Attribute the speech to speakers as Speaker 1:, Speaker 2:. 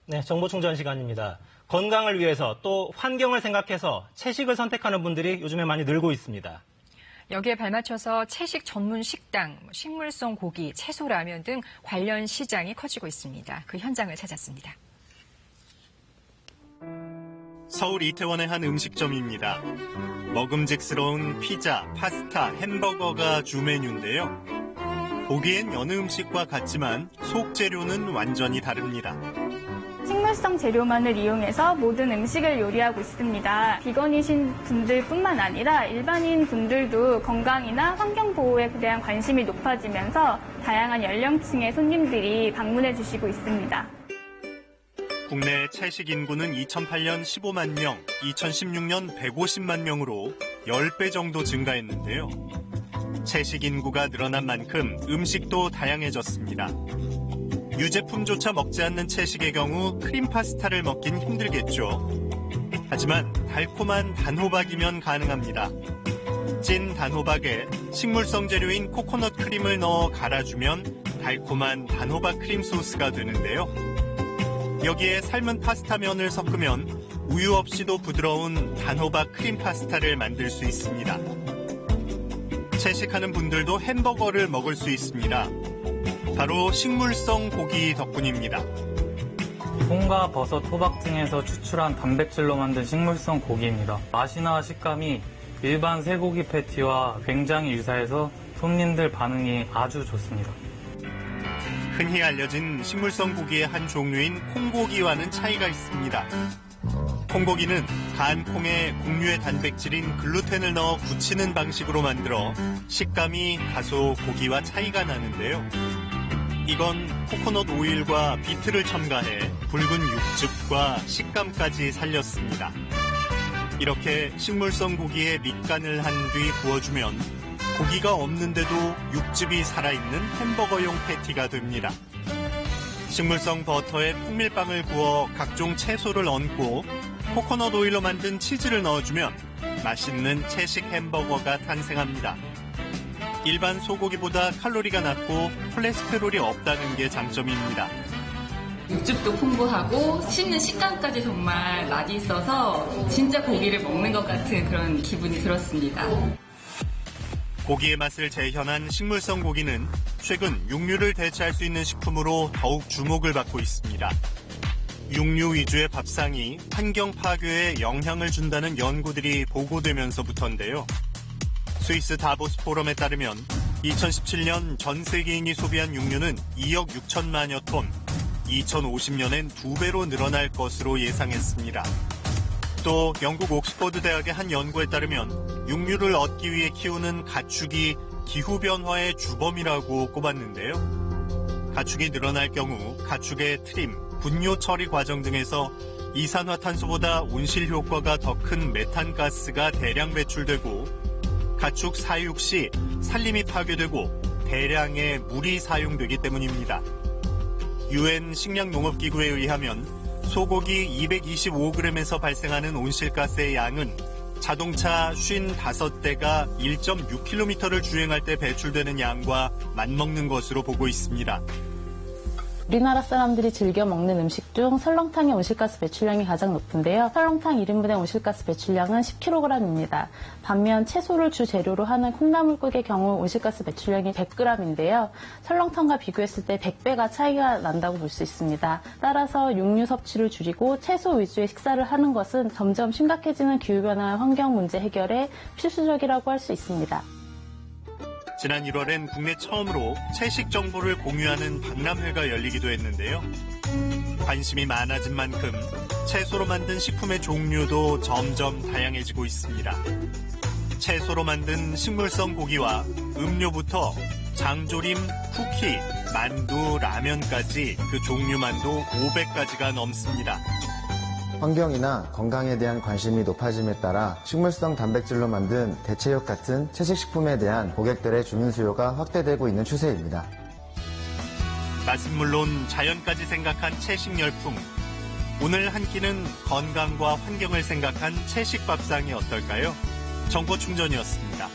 Speaker 1: 네, 정보 충전 시간입니다. 건강을 위해서 또 환경을 생각해서 채식을 선택하는 분들이 요즘에 많이 늘고 있습니다.
Speaker 2: 여기에 발맞춰서 채식 전문 식당, 식물성 고기, 채소 라면 등 관련 시장이 커지고 있습니다. 그 현장을 찾았습니다.
Speaker 3: 서울 이태원의 한 음식점입니다. 먹음직스러운 피자, 파스타, 햄버거가 주 메뉴인데요. 보기엔 여느 음식과 같지만 속 재료는 완전히 다릅니다.
Speaker 4: 식물성 재료만을 이용해서 모든 음식을 요리하고 있습니다. 비건이신 분들뿐만 아니라 일반인 분들도 건강이나 환경 보호에 대한 관심이 높아지면서 다양한 연령층의 손님들이 방문해 주시고 있습니다.
Speaker 3: 국내 채식 인구는 2008년 15만 명, 2016년 150만 명으로 10배 정도 증가했는데요. 채식 인구가 늘어난 만큼 음식도 다양해졌습니다. 유제품조차 먹지 않는 채식의 경우 크림 파스타를 먹긴 힘들겠죠. 하지만 달콤한 단호박이면 가능합니다. 찐 단호박에 식물성 재료인 코코넛 크림을 넣어 갈아주면 달콤한 단호박 크림 소스가 되는데요. 여기에 삶은 파스타 면을 섞으면 우유 없이도 부드러운 단호박 크림 파스타를 만들 수 있습니다. 채식하는 분들도 햄버거를 먹을 수 있습니다. 바로 식물성 고기 덕분입니다.
Speaker 5: 콩과 버섯, 호박 등에서 추출한 단백질로 만든 식물성 고기입니다. 맛이나 식감이 일반 쇠고기 패티와 굉장히 유사해서 손님들 반응이 아주 좋습니다.
Speaker 3: 흔히 알려진 식물성 고기의 한 종류인 콩고기와는 차이가 있습니다. 콩고기는 간 콩에 곡류의 단백질인 글루텐을 넣어 굳히는 방식으로 만들어 식감이 다소 고기와 차이가 나는데요. 이건 코코넛 오일과 비트를 첨가해 붉은 육즙과 식감까지 살렸습니다. 이렇게 식물성 고기에 밑간을 한 뒤 구워주면 고기가 없는데도 육즙이 살아있는 햄버거용 패티가 됩니다. 식물성 버터에 통밀빵을 구워 각종 채소를 얹고 코코넛 오일로 만든 치즈를 넣어주면 맛있는 채식 햄버거가 탄생합니다. 일반 소고기보다 칼로리가 낮고 콜레스테롤이 없다는 게 장점입니다.
Speaker 6: 육즙도 풍부하고 씹는 식감까지 정말 맛있어서 진짜 고기를 먹는 것 같은 그런 기분이 들었습니다.
Speaker 3: 고기의 맛을 재현한 식물성 고기는 최근 육류를 대체할 수 있는 식품으로 더욱 주목을 받고 있습니다. 육류 위주의 밥상이 환경 파괴에 영향을 준다는 연구들이 보고되면서부터인데요. 스위스 다보스 포럼에 따르면 2017년 전 세계인이 소비한 육류는 2억 6천만여 톤, 2050년엔 2배로 늘어날 것으로 예상했습니다. 또 영국 옥스퍼드 대학의 한 연구에 따르면 육류를 얻기 위해 키우는 가축이 기후변화의 주범이라고 꼽았는데요. 가축이 늘어날 경우 가축의 트림, 분뇨 처리 과정 등에서 이산화탄소보다 온실 효과가 더 큰 메탄가스가 대량 배출되고 가축 사육 시 산림이 파괴되고 대량의 물이 사용되기 때문입니다. UN 식량농업기구에 의하면 소고기 225g에서 발생하는 온실가스의 양은 자동차 55대가 1.6km를 주행할 때 배출되는 양과 맞먹는 것으로 보고 있습니다.
Speaker 7: 우리나라 사람들이 즐겨 먹는 음식 중 설렁탕의 온실가스 배출량이 가장 높은데요. 설렁탕 1인분의 온실가스 배출량은 10kg입니다. 반면 채소를 주 재료로 하는 콩나물국의 경우 온실가스 배출량이 100g인데요. 설렁탕과 비교했을 때 100배가 차이가 난다고 볼 수 있습니다. 따라서 육류 섭취를 줄이고 채소 위주의 식사를 하는 것은 점점 심각해지는 기후변화 환경 문제 해결에 필수적이라고 할 수 있습니다.
Speaker 3: 지난 1월엔 국내 처음으로 채식 정보를 공유하는 박람회가 열리기도 했는데요. 관심이 많아진 만큼 채소로 만든 식품의 종류도 점점 다양해지고 있습니다. 채소로 만든 식물성 고기와 음료부터 장조림, 쿠키, 만두, 라면까지 그 종류만도 500가지가 넘습니다.
Speaker 8: 환경이나 건강에 대한 관심이 높아짐에 따라 식물성 단백질로 만든 대체육 같은 채식식품에 대한 고객들의 주문 수요가 확대되고 있는 추세입니다.
Speaker 3: 맛은 물론 자연까지 생각한 채식 열풍. 오늘 한 끼는 건강과 환경을 생각한 채식 밥상이 어떨까요? 정보 충전이었습니다.